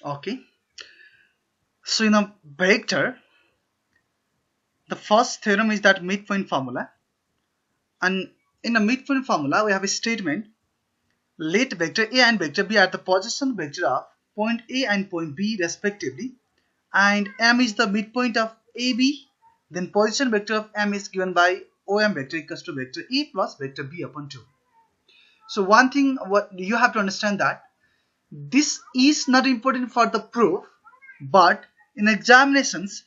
Okay. So in a vector, the first theorem is that midpoint formula. And in the midpoint formula, we have a statement: let vector A and vector B are the position vector of point A and point B respectively, and M is the midpoint of AB. Then position vector of M is given by OM vector equals to vector A plus vector B upon 2. So one thing what you have to understand, that this is not important for the proof, but in examinations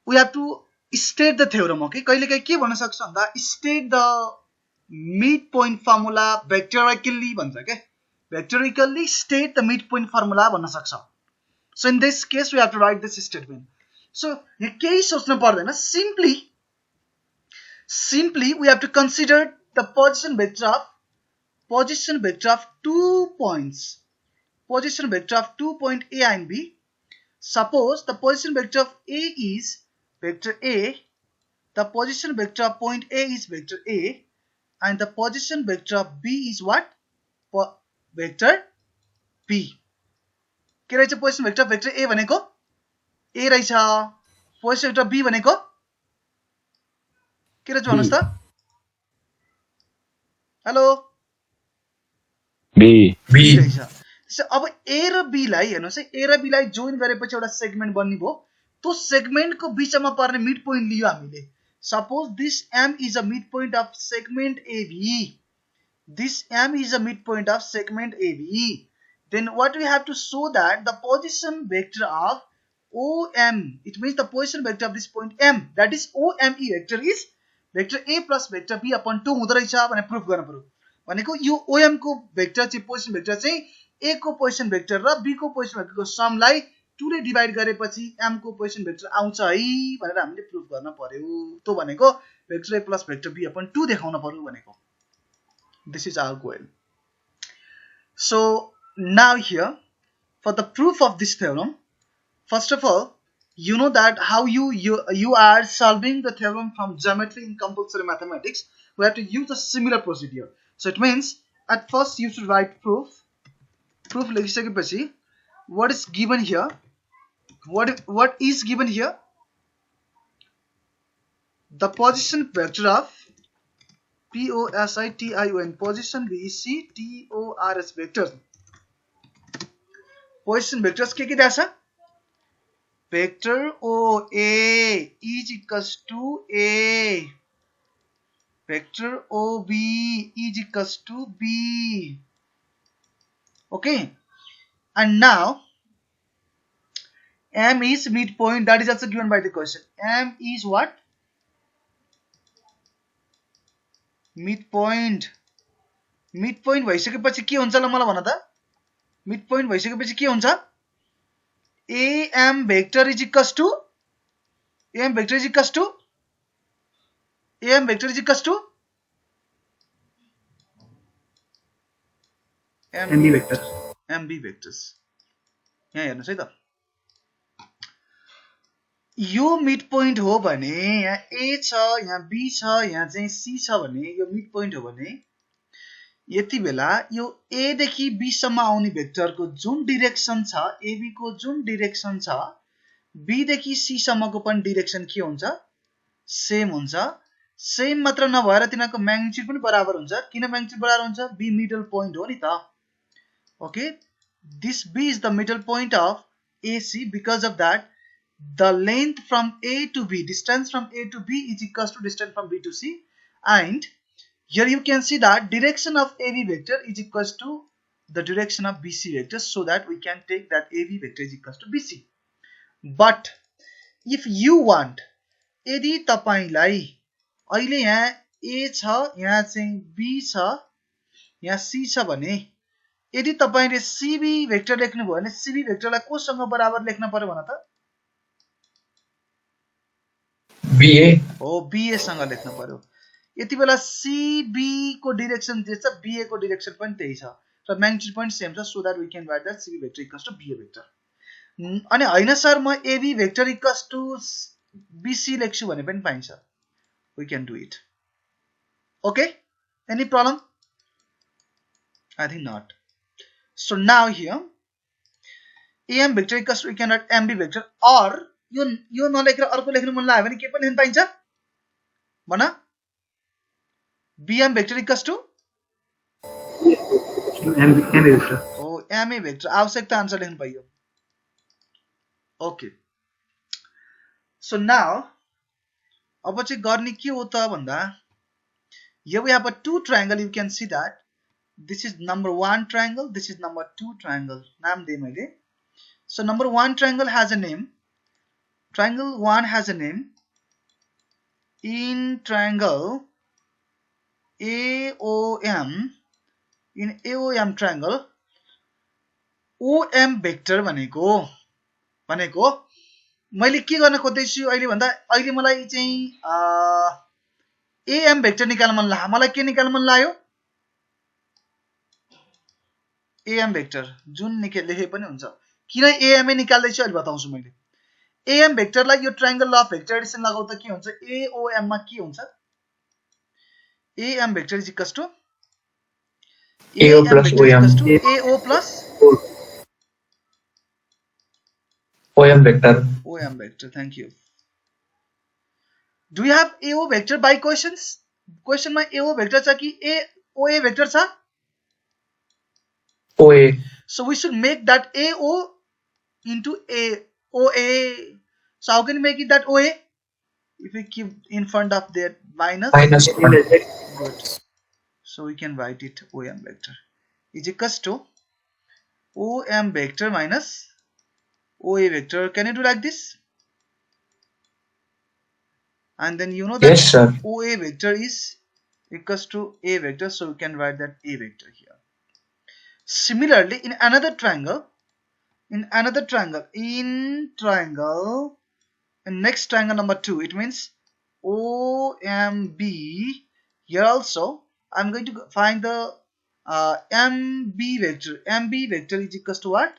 we have to state the theorem. Okay, कहिलेकाहीँ के भन्न सक्छ भन्दा state the midpoint formula vectorically भन्छ के, vectorically state the midpoint formula भन्न सक्छ. So in this case we have to write this statement. So यहाँ केही सोच्नु पर्दैन, simply we have to consider the position vector of 2 points, position vector of 2 point A and B. Suppose the position vector of A is vector A, the position vector of point A is vector A, and the position vector of B is what? Vector B. के रहेछ position vector? Vector A भनेको A रहेछ, position vector B भनेको के रहेछ भन्नुस् त? Hello, B रहेछ. अब A र B लाई हेर्नुस् है, A र B लाई जोइन गरेपछि एउटा सेगमेन्ट बन्ने भयो. त्यो सेगमेन्टको बीचमा पर्ने मिड पोइन्ट लियो हामीले. Suppose this M is a midpoint of segment AB. This M is a midpoint of segment AB. Then what we have to show that the position vector of OM, it means the position vector of this point M, that is OME vector, is vector A plus vector B upon 2 हुँदो रहेछ भनेर proof गर्न पर्यो. भनेको यो OM को vector चाहिँ position vector चाहिँ A को पोजिसन भेक्टर र B को पोजिसन भेक्टरको समलाई 2 ले डिवाइड गरेपछि M को पोजिसन भेक्टर आउँछ है भनेर हामीले प्रुफ गर्न पर्यो. त्यो भनेको vector A plus vector B upon 2 देखाउन पर्यो भनेको. This is our goal. So now here, for the proof of this theorem, first of all, you know that how you are solving the theorem from geometry in compulsory mathematics. We have to use a similar procedure. So it means at first you should write proof. Proof लेखिसकेपछि what is given here? What is given here? The position vector of POSITION, position VECTORS vectors. Position vectors के दिएको छ? Vector OA is equals to A. Vector OB is equals to B. Okay. And now M is midpoint. That is also given by the question. M is what? Midpoint. Midpoint भइसकेपछि के हुन्छ ल मलाई भन त? Midpoint भइसकेपछि के हुन्छ? AM vector is equals to AM vector is equals to AM vector is equals to MB vector. MB vectors. यहाँ हेर्नुस् है त. यो मिड पोइन्ट हो भने यहाँ A छ, यहाँ B छ, यहाँ चाहिँ C छ भने यो मिड पोइन्ट हो भने यति बेला यो A देखि B सम्म आउने भेक्टरको जुन डिरेक्सन छ, AB को जुन डिरेक्सन छ, B देखि C सम्मको पनि डिरेक्सन के हुन्छ? सेम हुन्छ. सेम मात्र नभएर तिनीहरुको म्याग्निट्युड पनि बराबर हुन्छ. किन म्याग्निट्युड बराबर हुन्छ? B मिडल पोइन्ट हो नि त. Okay, this B is the middle point of AC. Because of that, the length from A to B, distance from A to B is equals to distance from B to C, and here you can see that direction of AB vector is equals to the direction of BC vector, so that we can take that AB vector is equals to BC. But if you want, यदि तपाईलाई अहिले यहाँ A छ, यहाँ चाहिँ B छ, यहाँ C छ भने यदि तपाईले CB भेक्टर लेख्नु भयो भने CB भेक्टरलाई कोसँग बराबर लेख्न पर्यो भन त? BA हो, BA सँग लेख्न पर्यो. यति बेला CB को डिरेक्सन जे छ, BA को डिरेक्सन पनि त्यही छ र म्याग्निट्युड पनि सेम छ, so that we can write that CB vector equals to BA vector. अनि हैन सर म AB vector equals to BC लेख्छु भने पनि पाइन्छ. We can do it. Okay? Any problem? I think not. So now here am vector equals to we can write mb vector or यो नलेखेर अर्को लेख्न मन लाग्यो भने के पनि लेख्न पाइन्छ भन bm vector equals to MA vector. Oh, MA vector आवश्यकता आन्सर लेख्न पाइयो ओके सो नाउ अब चाहिँ गर्ने के हो त भन्दा here we have a two triangle you can see that this is number 1 triangle this is number 2 triangle नाम दिए मैले so number 1 triangle has a name triangle 1 has a name in triangle AOM in AOM triangle OM vector भनेको मैले के गर्न खोज्दैछु अहिले भन्दा अहिले मलाई चाहिँ AM vector निकाल्न मन लाग्यो मलाई के निकाल्न मन लाग्यो AM vector जुन लेखे पनि हुन्छ किन AM निकाल्दै छु अहिले बताउँछु मैले AM vector लाई यो triangle law of vector Edison लगाउँदा के हुन्छ AOM मा के हुन्छ AM vector is equals to AO plus OM. AO plus OM vector. OM vector. Thank you. Do you have AO vector by questions? Question में AO vector cha ki OA vector cha? OA. So we should make that AO into OA. So how can we make it that OA? If we keep in front of that minus. Good. So we can write it OM vector is equals to OM vector minus OA vector. Can you do like this? And then you know that yes, sir. OA vector is equals to A vector, so we can write that A vector here. Similarly, in another triangle, in next triangle number 2, it means OMB. Here also, I'm going to find the MB vector. MB vector is equals to what?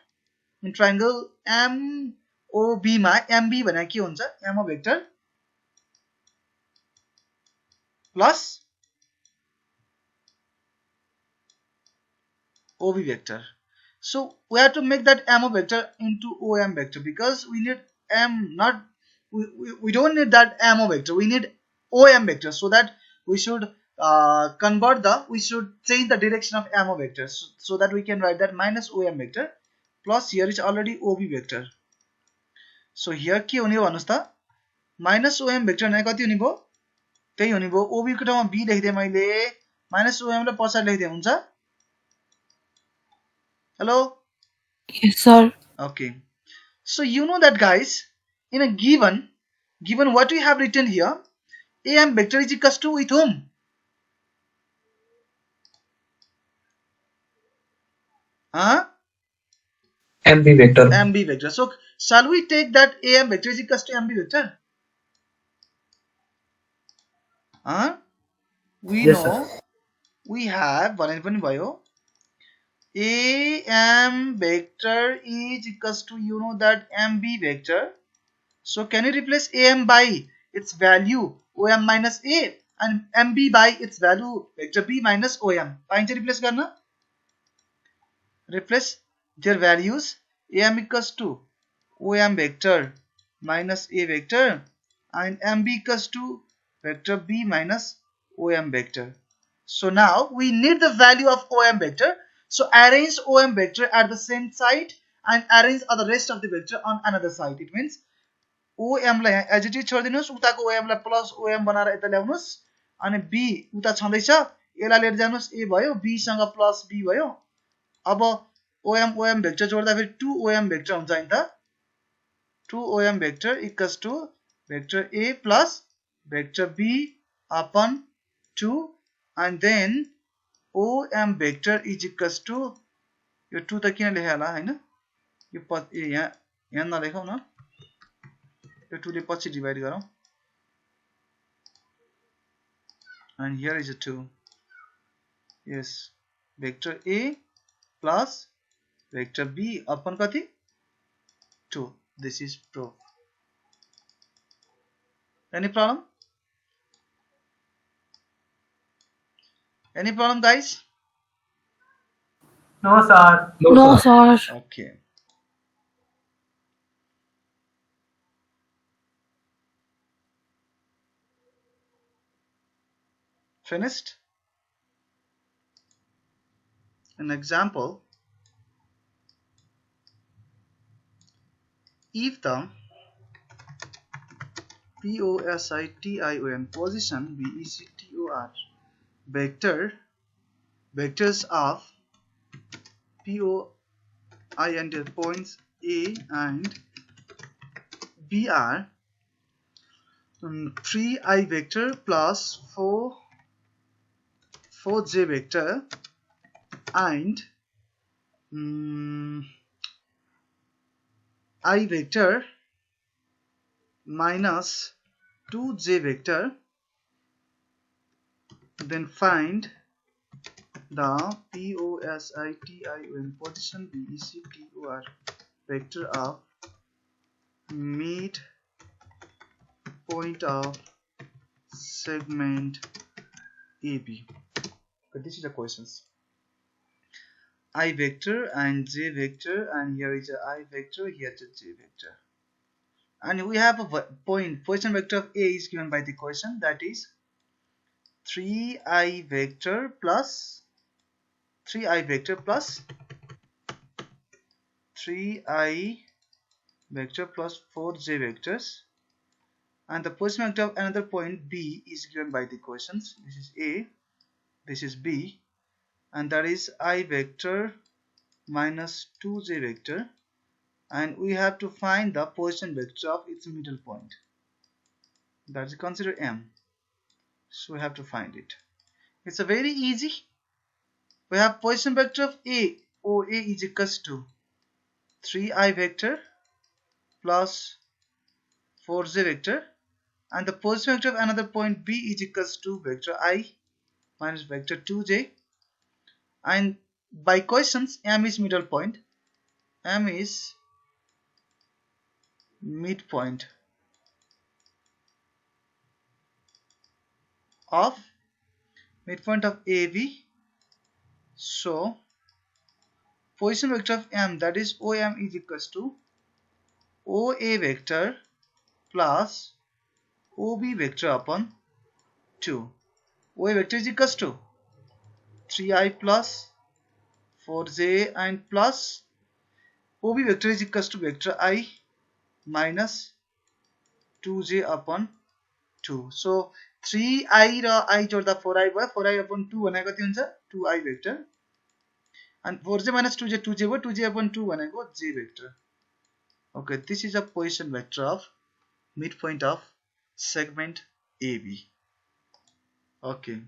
In triangle MOB मा MB भने के हुन्छ MO vector plus OB vector. So we have to make that MO vector into OM vector because we need we don't need that MO vector, we need OM vector, so that we should we should change the direction of MO vector so that we can write that minus OM vector plus here is already OB vector. So here के हुने हो भन्नुस् त minus OM vector ने कति हुने भयो त्यही हुने भयो OB को ठाउँमा B लेख्दै मैले minus OM लाई पछाडी लेख्दै हुन्छ Hello? Yes, sir. Okay. So you know that guys, in a given what we have written here, AM vector is equals to with whom? MB vector. MB vector. So shall we take that AM vector is equals to MB vector? We yes, know sir. we have भने पनि भयो AM vector is equals to you know that MB vector. So can you replace AM by its value OM minus A and MB by its value vector B minus OM? पाइन्छ replace गर्न? Replace their values AM equals to OM vector minus A vector and MB equals to vector B minus OM vector. So now we need the value of OM vector. So arrange OM vector at the same side and arrange the rest of the vector on another side. It means OM लाई as it is छोडिदिनुस् उताको OM लाई plus OM बनाएर यता ल्याउनुस् अनि B उता छँदैछ यसलाई लिएर जानुस् A भयो B सँग plus B भयो अब OM vector जोड्दा फेरि 2OM vector हुन्छ नि त 2OM vector equals to vector A plus vector B upon 2 and then OM vector is equals to यो 2 त किन लेखे होला हैन यो यहाँ नलेखौ न यो 2 ले पछि डिवाइड गरौँ and here is a 2 yes vector A plus vector B upon कति 2 this is proof. Any problem? Any problem guys? No, sir. Okay. Finished? An example, if the POSITION position BECTOR vectors of POINT points A and B are 3i vector plus 4j vector and I vector minus 2j vector, then find the POSITION position BECTOR vector of midpoint of segment AB. Okay, this is the questions. I vector and j vector, and here is a I vector, here is a j vector, and we have a position vector of A is given by the equation, that is 3i vector plus 3i vector plus 3i vector plus 4j vectors, and the position vector of another point B is given by the equations. This is A, this is B, and that is I vector minus 2j vector, and we have to find the position vector of its middle point, that is consider M. So we have to find it. It's a very easy. We have position vector of A, OA is equals to 3i vector plus 4j vector, and the position vector of another point B is equals to vector I minus vector 2j, and by questions M is middle point. M is midpoint of AB. So position vector of M, that is OM, is equals to OA vector plus OB vector upon 2. OA vector is equals to 3i plus 4j and plus OB vector is equals to vector I minus 2j upon 2. So 3i र I जोड्दा 4i भयो, 4i upon 2 भनेको कति हुन्छ 2i vector, and 4j minus 2j 2j भयो, 2j upon 2 भनेको j vector. Okay, this is a position vector of midpoint of segment AB. Okay,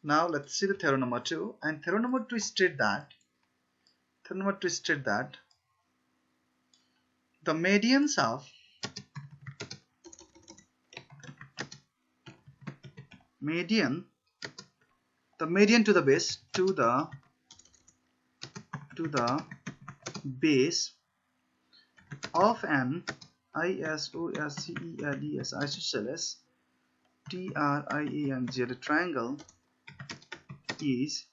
now let's see the theorem number 2, and theorem number 2 states that the medians of the median to the base of an isosceles isosceles triangle triangle is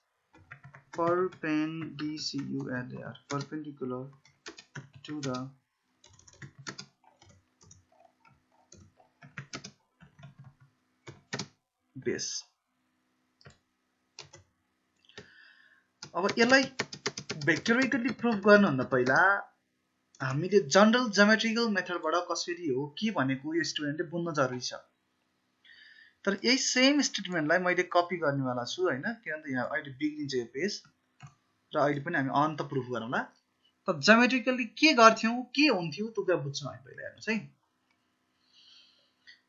perpendicular to the base. अब यसलाई भेक्टोरिकली proof गर्नुभन्दा पहिला हामीले general geometrical मेथडबाट कसरी हो के भनेको यो स्टुडेन्टले बुझ्न जरुरी छ। तर यही सेम स्टेटमेन्टलाई मैले कपी गर्नेवाला छु हैन, किनभने यहाँ अहिले बिग्रिन्छ यो पेज र अहिले पनि हामी अन्त प्रुफ गरौँला। त ज्योमेट्रिकली के गर्थ्यौं, के हुन्थ्यो त्यो कुरा बुझ्छौं हामी पहिला। हेर्नुस् है,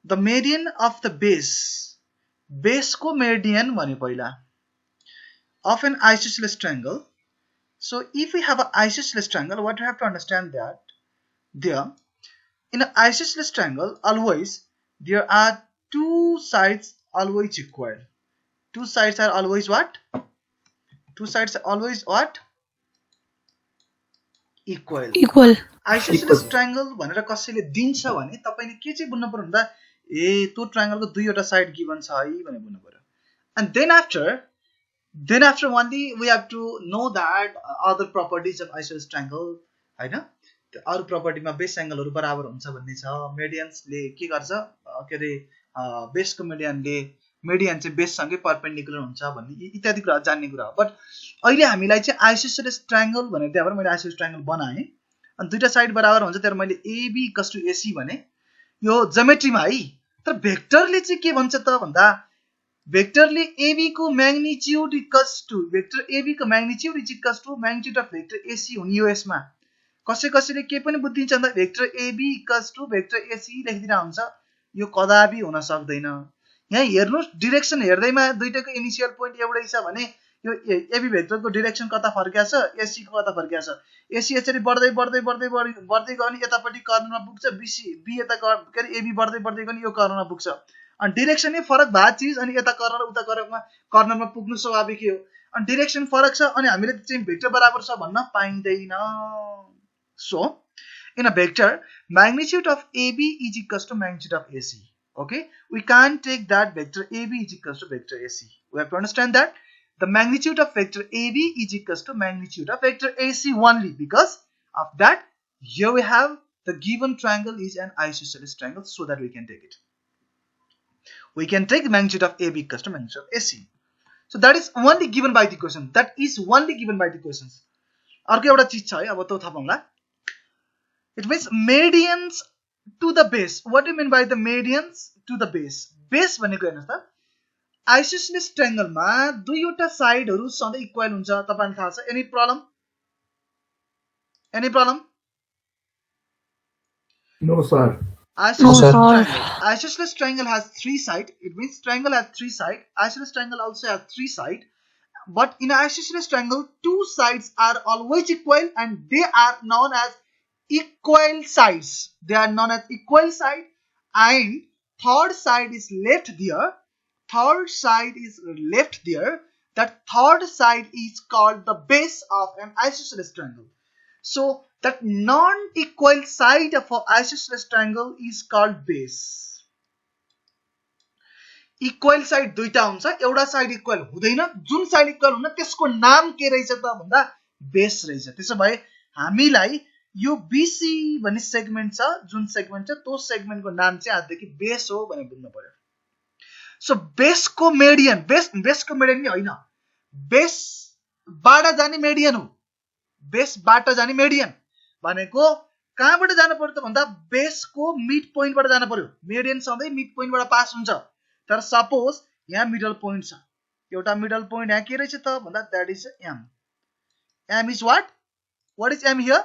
the median of the base को मेडियन भने पहिला of an isosceles triangle. So if we have an isosceles triangle, what you have to understand that there in an isosceles triangle always there are two sides always equal. Two sides are always what? Two sides are always what? Equal. Isosceles triangle भनेर कसैले दिन्छ भने तपाईले के चाहिँ बुझ्नु पर्यो भन्दा ए त्यो ट्रायंगलको दुईवटा साइड गिवन छ है भनेर बुझ्नु पर्यो। And then after only we have to know that other properties of isosceles triangle हैन, अरु प्रपर्टीमा बेस एंगलहरु बराबर हुन्छ भन्ने छ। मेडियन्सले के गर्छ के रे बेसको मेडियनले मेडियन चाहिँ बेससँगै परपेन्डिकुलर हुन्छ भन्ने इत्यादि कुरा जान्ने कुरा हो। बट अहिले हामीलाई चाहिँ आइसोसेलेस ट्रायंगल भनेर त्यहाँबाट मैले आइसोसेलेस ट्रायंगल बनाएँ अनि दुईटा साइड बराबर हुन्छ त्यहाँ मैले AB इक्वल्स टु AC भने यो ज्योमेट्रीमा है। तर भेक्टरले चाहिँ के भन्छ त भन्दा भेक्टरले AB को magnitude equals to vector AB को magnitude is equals to magnitude of vector AC हुने युएसमा कसैले के पनि बुझिदिन्छ भन्दा vector AB equals to vector AC लेखिदिरा हुन्छ। यो कदापि हुन सक्दैन। यहाँ हेर्नुस् डिरेक्सन हेर्दैमा दुईटाको इनिशियल पोइन्ट एउटै छ भने यो AB भेक्टरको डिरेक्सन कता फर्किया छ AC को कता फर्किया छ। AC यसरी बढ्दै बढ्दै बढ्दै बढ्दै गयो भने यतापट्टि कर्नरमा पुग्छ B यता के अरे AB बढ्दै बढ्दै गयो भने यो कर्नरमा पुग्छ। अनि डिरेक्सन नै फरक भए चिज अनि यता कर्नर उता कर्नरमा पुग्नु स्वाभाविक हो। अनि डिरेक्सन फरक छ अनि हामीले चाहिँ भेक्टर बराबर छ भन्न पाइँदैन। So in a vector magnitude of AB is equals to magnitude of AC. Okay, we can't take that vector AB is equals to vector AC. We have to understand that the magnitude of vector AB is equals to magnitude of vector AC only. Because of that, here we have the given triangle is an isosceles triangle, so that we can take it. We can take the magnitude of AB equals to magnitude of AC. So that is only given by the question. That is only given by the questions. अर्को एउटा चीज छ है, अब त थाहा It means medians to the base. What do you mean by the medians to the base? Base भनेको हेर्नुस् त आइसोसेलेस ट्रायंगल मा दुईवटा साइडहरु सधैं इक्वल हुन्छ। तपाईलाई थाहा छ। Any problem? Any problem? No sir. Isosceles triangle has three sides. It means triangle has three sides. Isosceles triangle also has three sides. But in isosceles triangle, two sides are always equal and they are known as equal sides. They are known as equal side and third side is left there. Third side is left there. That third side is called the base of an isosceles triangle. So that non-equal side of an isosceles triangle is called base. Equal side दुईटा हुन्छ, एउटा side equal हुँदैन, जुन side equal हुन्न त्यसको नाम के रहेछ त भन्दा बेस रहेछ। त्यसो भए हामीलाई यो BC भन्ने सेगमेन्ट छ, जुन सेगमेन्ट छ त्यो सेगमेन्टको नाम चाहिँ आजदेखि बेस हो भनेर बुझ्नु पर्यो। सो बेसको मेडियन, बेसको मेडियन नि हैन, बेसबाट जाने मेडियन हो। बेसबाट जाने मेडियन भनेको कहाँबाट जानु पर्यो त भन्दा बेसको मिड पोइन्टबाट जानु पर्यो। मेडियन सधैं मिड पोइन्टबाट पास हुन्छ। तर सपोज यहाँ मिडल पोइन्ट छ, एउटा मिडल पोइन्ट यहाँ के रहेछ त भन्दा that is M. M is what? What is M here?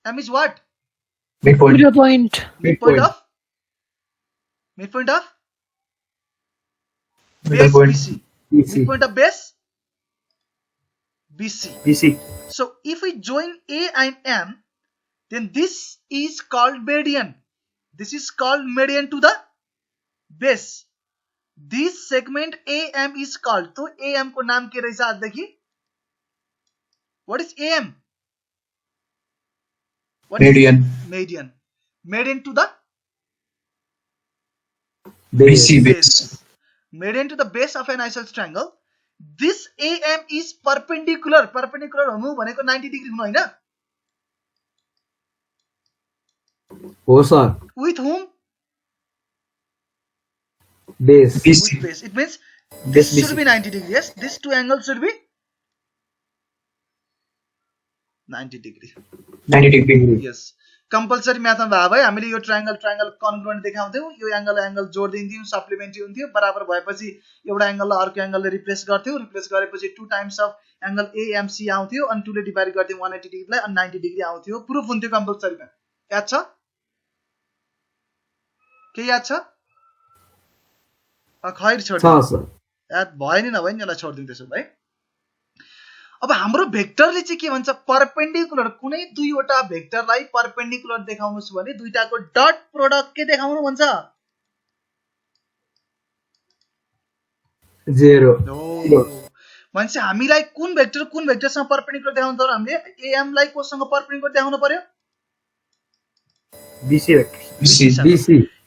M is what? Midpoint. Midpoint of? Midpoint of? Middle point. BC. BC. Midpoint of base? BC. So if we join A and M, then this is called median. This is called median to the base. This segment AM is called. So AM को नाम के रहेछ आजदेखि? What is AM? What Median. Is median. Median to the base. Median to the base of an isosceles triangle. This AM is perpendicular. Perpendicular हुनु भनेको 90 degree हुनु हैन? Oh sir. With whom? Base. With base. It means this should be 90 degrees. Yes, these two angles should be 90 degree. 90 degree. Yes. Compulsory math में भाव है हामीले यो triangle कन्ग्रुएन्ट देखाउँथ्यौ, यो एंगल जोड दिन्थ्यौ, सप्लिमेन्ट्री हुन्थ्यो, बराबर भएपछि एउटा एंगललाई अर्को एंगलले रिप्लेस गर्थ्यौ, रिप्लेस गरेपछि 2 टाइम्स अफ एंगल AMC आउँथ्यो अनि 2 ले डिवाइड गर्थ्यौ 180 डिग्रीलाई अनि 90 डिग्री आउँथ्यो। प्रुफ हुन्थ्यो कम्पल्सरीमा। याद छ? के याद छ? खैर छोड्दिनु। याद भयो नि नभए नि यसलाई छोड्दिनु त्यसो भए। अब हाम्रो भेक्टरले चाहिँ के भन्छ? परपेन्डिकुलर कुनै दुईवटा भेक्टरलाई परपेन्डिकुलर देखाउनुस् भने दुईटाको डट प्रोडक्ट के देखाउनु भन्छ? 0। भन्छ हामीलाई कुन भेक्टरसँग परपेन्डिकुलर देखाउनु त हामीले AM लाई कोसँग परपेन्डिकुलर देखाउनु पर्यो? BC.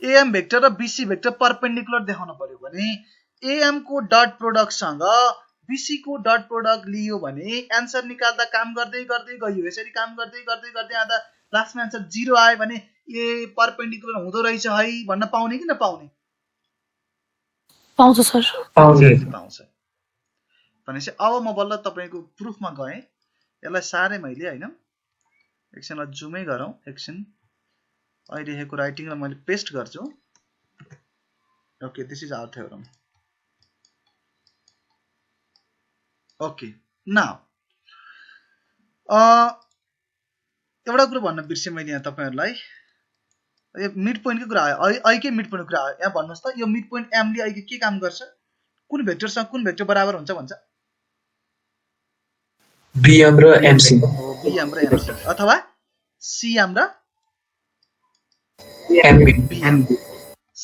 AM भेक्टर र BC भेक्टर परपेन्डिकुलर देखाउनु पर्यो भने AM को डट प्रोडक्ट सँग BC को डट प्रोडक्ट लियो भने आन्सर निकाल्दा काम गर्दै गयो। यसरी काम गर्दै आउँदा लास्टमा आन्सर 0 आयो भने ए परपेन्डिकुलर हुँदो रहेछ है भन्न पाउने कि नपाउने? पाउँछ सर पाउँछ भनेपछि अब म बल्ल तपाईको प्रुफमा गएँ यसलाई सारे मैले हैन एकछिनलाई जुमै गरौँ एकछिन आइरहेको राइटिङलाई मैले पेस्ट गर्छु okay this is our theorem okay now एउटा कुरा भन्न बिर्सेँ मैले यहाँ तपाईहरुलाई यो मिड पोइन्टको कुरा आयो आइकै मिड पोइन्टको कुरा आयो यहाँ भन्नुस् त यो मिड पोइन्ट m ले आइकै के काम गर्छ कुन भेक्टरसँग कुन भेक्टर बराबर हुन्छ भन्छ bm र mc हो bm र mc अथवा cm र mb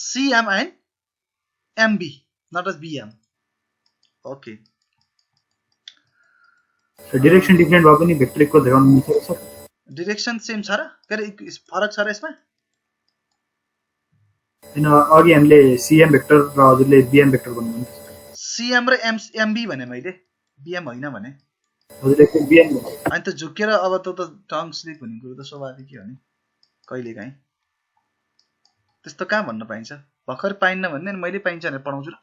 cm and mb not as bm okay direction different भए पनि भेक्टर इक्वल देखाउन मिल्छ सर डाइरेक्सन सेम छ र के फरक छ र यसमा हैन अघि हामीले सीएम भेक्टर र हजुरले बीएम भेक्टर भन्नुहुन्छ सीएम र एमबी भने मैले बीएम हैन भने हजुरले चाहिँ बीएम भन्नु अनि त झुकेर अब त टङ स्लिप हुने कुरो त स्वाभाविक हो नि कहिले काहीँ त्यस्तो कहाँ भन्न पाइन्छ भर्खर पाइन्न भन्ने अनि मैले पाइन्छ भनेर पढाउँछु र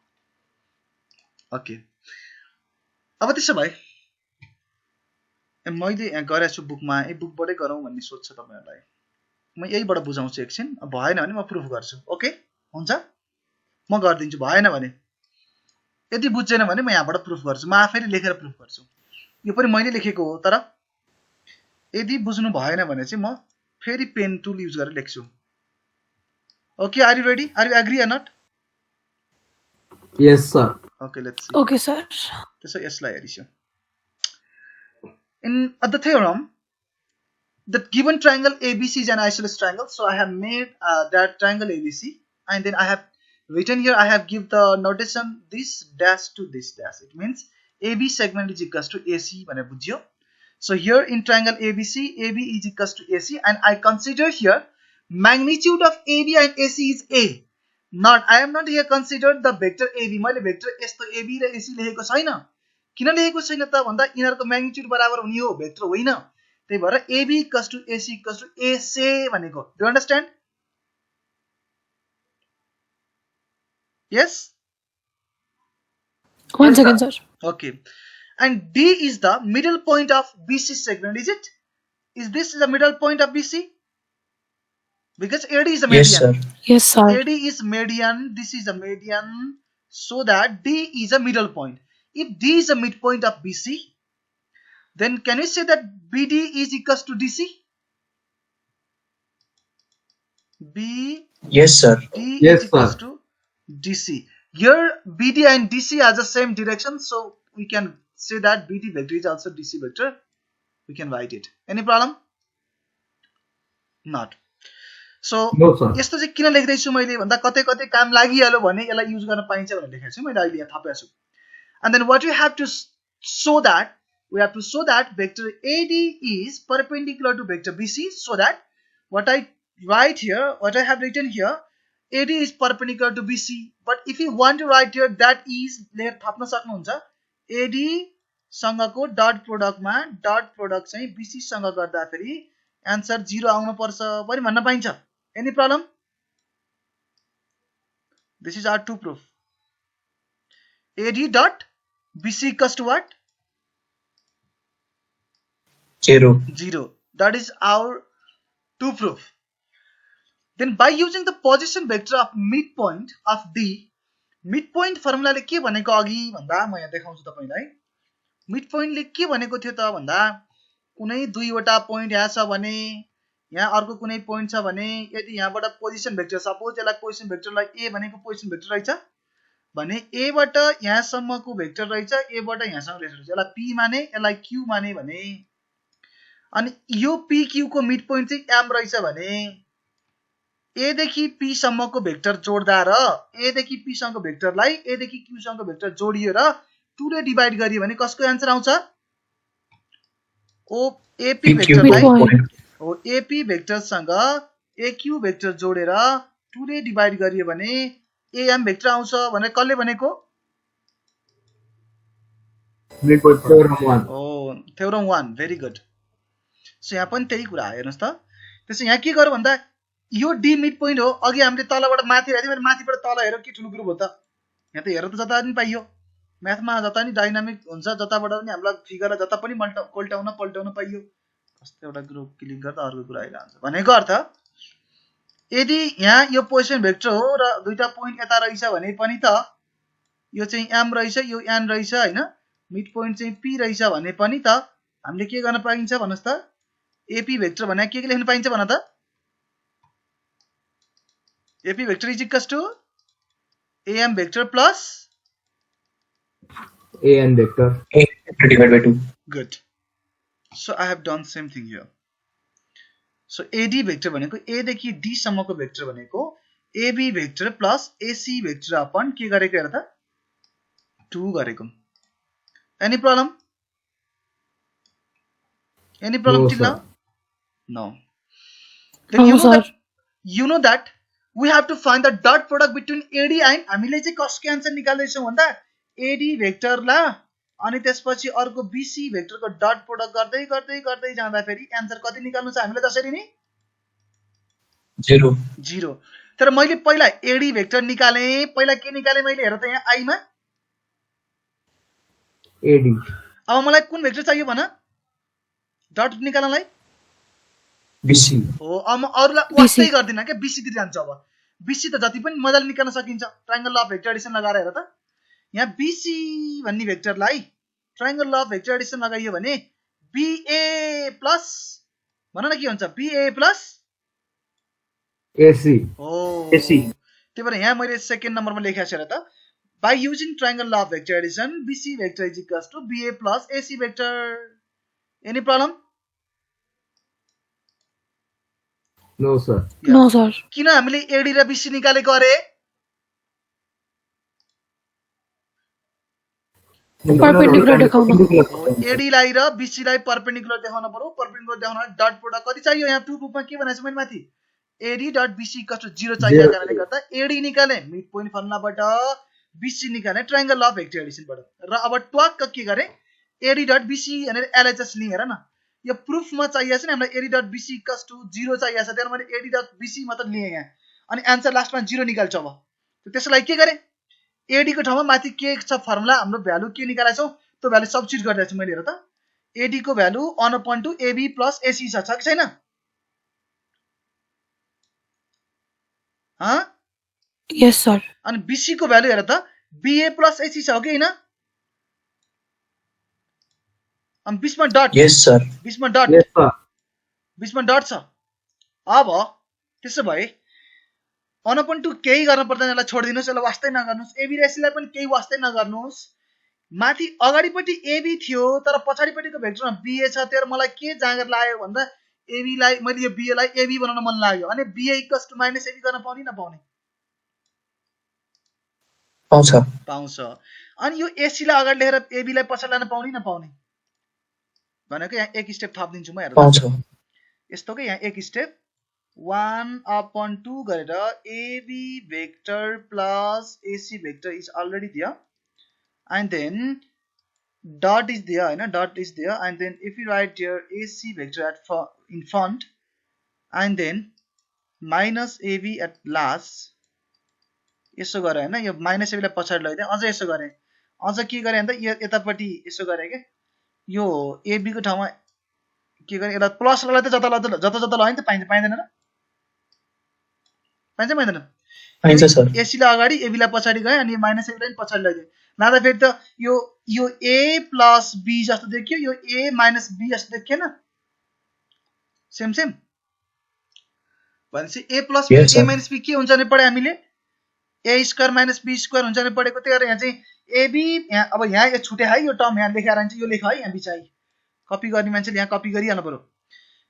ओके अब त्यसो भए मैले यहाँ गरेको छु बुकमा ए बुकबाटै गरौँ भन्ने सोच छ तपाईहरुलाई म यहीबाट बुझाउँछु एकछिन भएन भने म प्रुफ गर्छु ओके हुन्छ म गर्दिन्छु भएन भने यदि बुझ्दैन भने म यहाँबाट प्रुफ गर्छु म आफैले लेखेर प्रुफ गर्छु यो पनि मैले लेखेको हो तर यदि बुझ्नु भएन भने चाहिँ म फेरि पेन टुल युज गरेर लेख्छु okay are you ready are you agree or not Yes, sir. Okay let's see okay sir त्यसो यसलाई हेरिसौ in the theorem that given triangle ABC is an isosceles triangle, so I have made that triangle ABC and then I have written here, I have give the notation this dash to this dash. It means AB segment is equals to AC भने बुझ्यो. So here in triangle ABC, AB is equals to AC and I consider here magnitude of AB and AC is A. Not, I am not here considered the vector AB. मैले vector यस्तो AB र AC लेखेको छैन. किन लेखेको छैन त भन्दा यिनीहरुको म्याग्निट्युड बराबर हुने हो भेक्टर होइन त्यही भएर AB = AC = AC भनेको do understand yes one second sir okay and D is the middle point of BC segment is it is this the middle point of BC because AD is the yes median sir yes sir AD is median this is a median so that D is a middle point. If D is a midpoint of BC, then can we say that BD is equals to DC? yes sir BD Yes, is equals sir. to DC. Here BD and DC are the same direction, so we can say that BD vector is also DC vector. We can write it. Any problem? Not. So No, sir. यस्तो चाहिँ किन लेख्दैछु मैले भन्दा कतै कतै काम लागिहाल्यो भने यसलाई युज गर्न पाइन्छ भनेर लेखेको छु मैले अहिले यहाँ थपेको छु. And then what we have to show that we have to show that vector AD is perpendicular to vector BC so that what I write here what I have written here AD is perpendicular to BC but if you want to write here that is layer थप्न सक्नुहुन्छ AD सँगको dot प्रोडक्टमा dot product चाहिँ BC सँग गर्दाखेरि answer 0 आउनु पर्छ पनि भन्न पाइन्छ any problem this is our to proof AD dot BC equals to what? 0 0. That is our two proof. Then by using the position vector of midpoint of D, midpoint formula ले के भनेको अघि भन्दा म यहाँ देखाउँछु तपाईलाई. midpoint ले के भनेको थियो त भन्दा कुनै दुईवटा पोइन्ट यहाँ छ भने यहाँ अर्को कुनै पोइन्ट छ भने यदि यहाँबाट पोजिसन भेक्टर सपोज यसलाई पोजिसन भेक्टरलाई A भनेको पोजिसन भेक्टर रहेछ भने A बाट यहाँसम्मको भेक्टर रहेछ A बाट यहाँसम्म रहेछ यसलाई P माने यसलाई Q माने भने अनि यो PQ को मिड पोइन्ट चाहिँ M रहेछ भने A देखि P सम्मको भेक्टर जोड्दा र A देखि P सम्मको भेक्टरलाई A देखि Q सम्मको भेक्टर जोडियो र 2 ले डिवाइड गरियो भने कसको आन्सर आउँछ ओ AP भेक्टरलाई हो AP भेक्टरसँग AQ भेक्टर जोडेर 2 ले डिवाइड गरियो भने AM भेक्टर आउँछ भनेर कसले भनेको मिड पोइन्ट Theorem 1. ओ थ्योरम 1 भेरी गुड सो यहाँ पनि त्यही कुरा हेर्नुस् त त्यसो यहाँ के गर्यो भन्दा यो D मिड पोइन्ट हो अघि हामीले तलबाट माथि हेर्दै मैले माथिबाट तल हेरेर के ठुलो ग्रुप हो त यहाँ त हेर त जता पनि पाइयो म्याथमा जता नि डाइनामिक हुन्छ जताबाट पनि हामीलाई फिगरलाई जता पनि पल्टाउन पाइयो कस्तो एउटा ग्रुप क्लिक गर्दा अर्को कुरा आइरहन्छ भनेको अर्थ यदि यहाँ यो पोजिसन भेक्टर हो र दुईटा पोइन्ट यता रहेछ भने पनि त यो चाहिँ एम रहेछ यो एन रहेछ हैन मिड पोइन्ट चाहिँ पी रहेछ भने पनि त हामीले के गर्न पाइन्छ भन्नुस् त एपी भेक्टर भने के लेख्न पाइन्छ भन त AP vector is equals to AM vector plus AN vector. A vector divided by 2. Good so I have done same thing here so AD vector भनेको ए देखि डी सम्मको भेक्टर भनेको AB vector plus AC vector अपन के गरेको हेर त 2 गरेको any problem No, till now sir. no then No, sir. you know that we have to find the dot product between AD and हामीले चाहिँ कसको आन्सर निकाल्दैछौँ भन्दा AD भेक्टर ला अनि त्यसपछि अर्को BC भेक्टरको डट प्रोडक्ट गर्दै गर्दै गर्दै जाँदाखेरि आन्सर कति निकाल्नु छ हामीले जसरी नि 0. 0 तर मैले पहिला AD भेक्टर निकाले पहिला के निकाले मैले हेर त यहाँ आई मा AD. अब मलाई कुन भेक्टर चाहियो भन डट निकाल्नलाई BC. हो अब म अरुलाई वास्तै गर्दिन के BC तिर जान्छु अब BC त जति पनि मजाले निकाल्न सकिन्छ ट्रायंगल अफ भेक्टर एडिसन लगाएर हेर त यहाँ BC भन्ने भेक्टरलाई ट्रायंगल अफ भेक्टर एडिसन लगाइयो भने BA प्लस भन न के हुन्छ BA प्लस AC. हो AC. त्यही भएर यहाँ मैले सेकेन्ड नम्बरमा लेखेको छु हेर त by using triangle law of vector addition BC vector is equals to BA plus AC vector any problem No, sir. No, sir. किन हामीले AD र BC निकालेको अरे Perpendicular देखाउन AD लाई र BC लाई परपेंडिकुलर देखाउन पर्यो परपेंडिकुलर देखाउन डट प्रोडक्ट कति चाहियो यहाँ 2 रूपमा के भनेछ मैले माथि AD dot BC equal to 0 चाहिएको कारणले गर्दा AD निकाले मिड पोइन्ट फर्मुलाबाट BC निकाले ट्रायंगल अफ भेक्टर एडिसनबाट र अब ट्वाक्क के गरे AD डट BC भनेर LHS लिएर हेर न यो प्रुफमा चाहिएको छ नि हामीलाई AD dot BC equal to 0 चाहिएको छ त्यही मैले AD डट BC मात्र लिए यहाँ अनि आन्सर लास्टमा 0 निकाल्छु अब त्यसलाई के गरे AD को ठाउँमा माथि के छ फर्मुला हाम्रो भ्यालु के निकालेको छौ त्यो भ्यालु सब्स्टिट्युट गर्दैछु मैले हेर त AD को भ्यालु 1/2 AB प्लस AC छ कि छैन ह Yes, sir. अनि BC को भ्यालु हेर त BA प्लस AC छ हो कि हैन अनि 20 मा डट Yes, sir. 20 मा डट Yes, sir. 20 मा डट छ अब त्यसो भए 1/2 केही गर्न पर्दैन यसलाई छोड्दिनुस् यसलाई वास्तै नगर्नुस् AB र AC लाई पनि केही वास्तै नगर्नुस् माथि अगाडिपट्टि AB थियो तर पछाडिपट्टिको भेक्टरमा BA छ त्यही मलाई के जाँगर लाग्यो भन्दा AB लाई मैले यो BA लाई AB बनाउन मन लाग्यो अनि BA equals to minus AB गर्न पाउने नपाउने पाउँछ. पाउँछ अनि यो AC लाई अगाडि लेखेर AB लाई पछाडि लान पाउने नपाउने भनेको यहाँ एक स्टेप थप दिन्छु म हेर पाउँछ. यस्तो के यहाँ एक स्टेप 1/2 गरेर AB vector plus AC vector is already there and then dot is there and then if you write your AC vector in front and then minus AB at last यसो गरे हैन यो माइनस AB लाई पछाडी लैदिए अझ यसो गरे अझ के गरे भन्दा यो यतापट्टि यसो गरे के यो AB को ठाउँमा के गरे यसलाई प्लस लगाए त जता लगाए नि त पाइँदैन र पाइँदैन पाइन्छ सर. AC लाई अगाडि AB लाई पछाडी गए अनि माइनस AB लाई पछाडी लैदिए नादा फेरि त यो A प्लस B जस्तो देखियो यो A माइनस B जस्तो देखिएन सेम भनेपछि A plus B Yes, sir. A minus B के हुन्छ नि पढे हामीले A square minus B square हुन्छ नि पढेको त्यही भएर यहाँ चाहिँ AB यहाँ अब यहाँ यो छुटे है यो टर्म यहाँ लेखेर आइन्छ यो लेख है यहाँ बिचाइ कपी गर्ने मान्छेले यहाँ कपी गरिहाल्नु पर्यो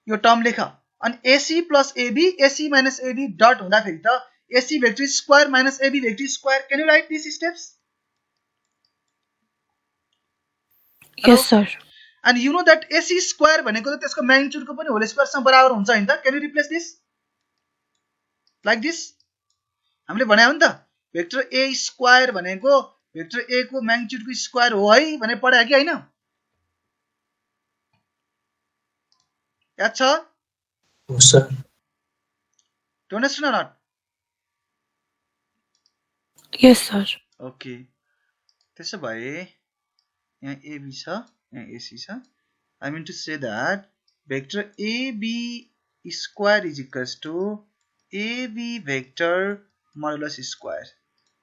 यो टर्म लेख अनि AC plus AB AC minus AD dot हुँदाखेरि त AC vector square minus AB vector square can you right this steps Yes, sir. and you know that AC square भनेको त त्यसको म्याग्निट्युड को पनि होल स्क्वायर सँग बराबर हुन्छ हैन त can you replace this like this हामीले भने हो नि त भेक्टर A स्क्वायर भनेको भेक्टर A को म्याग्निट्युड को स्क्वायर हो है भने पढायो कि हैन याद छ हो sir. Do understand or not Yes, sir. Okay त्यसो भए यहाँ AB छ यहाँ AC छ I mean to say that vector AB square is equals to AB vector modulus square.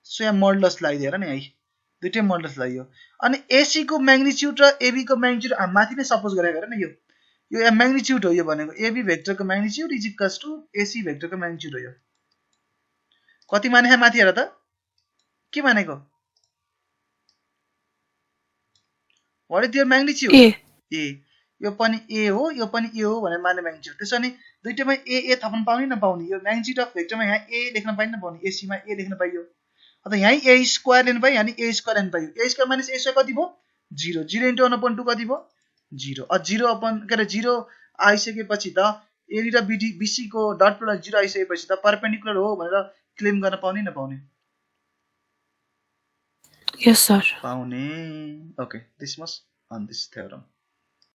So यहाँ modulus लगाइदिएर नि है दुईटै modulus लगाइयो अनि AC को म्याग्निट्युड र AB को म्याग्निट्युड माथि नै सपोज गरेको हेर न यो म्याग्निट्युड हो यो भनेको AB भेक्टर को magnitude is equals to AC vector को म्याग्निट्युड हो यो कति माने माथि हेर त के मानेको what is your magnitude A. यो पनि A हो यो पनि A हो भनेर माने म्याग्निट्युड त्यसो भने दुईटैमा A थप्न पाउने नपाउने यो म्याग्निट्युड अफ भेक्टरमा यहाँ A लेख्न पाइन्छ नपाउने AC मा A लेख्न पाइयो अथवा यही A स्क्वायर लेख्न पाइयो अनि A स्क्वायर लेख्न पाइयो A square minus A square कति भयो 0 0 * 1/2 कति भयो 0 अब 0 अपन के रे 0 आइसकेपछि त AD र BC को डट प्रोडक्ट 0 आइसकेपछि त परपेन्डिकुलर हो भनेर क्लेम गर्न पाउने नपाउने Yes, sir. पाउने okay this must on this theorem